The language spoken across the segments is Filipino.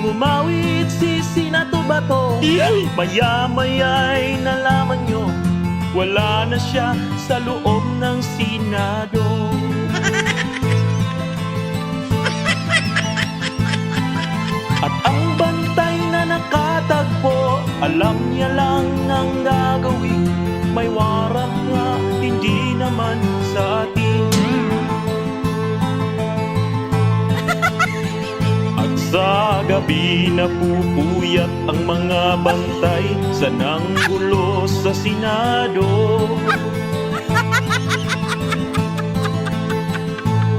Umawit si Senator Bato. Maya-maya'y nalaman nyo, wala na siya sa loob ng Senado. At ang bantay na nakatagpo, alam niya lang ang gagawin. May warrant nga, hindi naman sa atin. At sa gabi napupuyat ang mga bantay sa nanggulo sa Senado.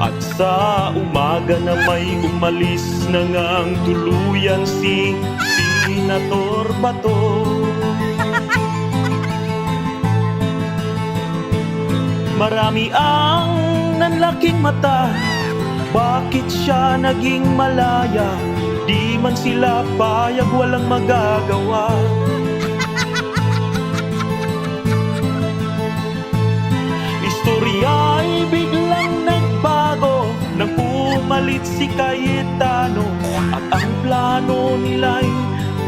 At sa umaga na may umalis na ngang tuluyan si Senator Bato. Marami ang nanlaking mata, bakit siya naging malaya? Di man sila payag, walang magagawa. Istorya'y biglang nagbago nang pumalit si Cayetano. At ang plano nila'y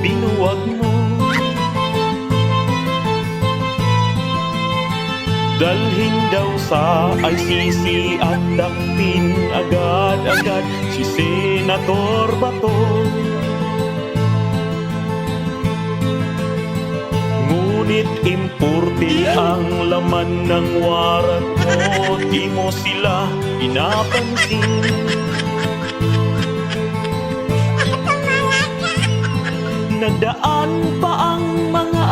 binuwag mo. Dalhin daw sa ICC at dakpin agad-agad si Senator Bato. Ngunit importe ang laman ng warrant mo, di mo sila pinapansin. Nagdaan pa ang mga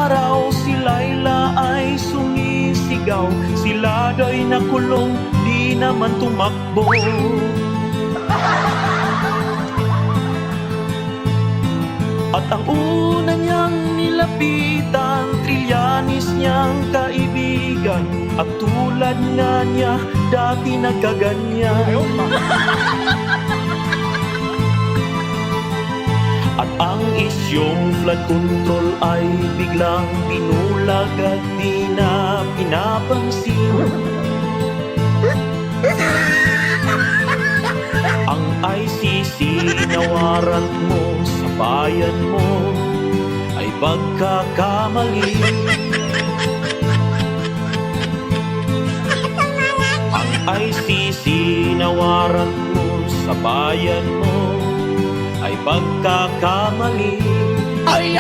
araw, si Laila ay sumisigaw. Sila da'y nakulong, di naman tumakbo. At ang una niyang nilapitan, Trillanes niyang kaibigan. At tulad nga niya, dati nagkaganyan. At ang isyong flood control ay biglang pinulag at di na pinapansin. Ang ICC na warrant mo sa bayan mo ay pagkakamali. Ang ICC na warrant mo sa bayan mo ay pagkakamali. Ay,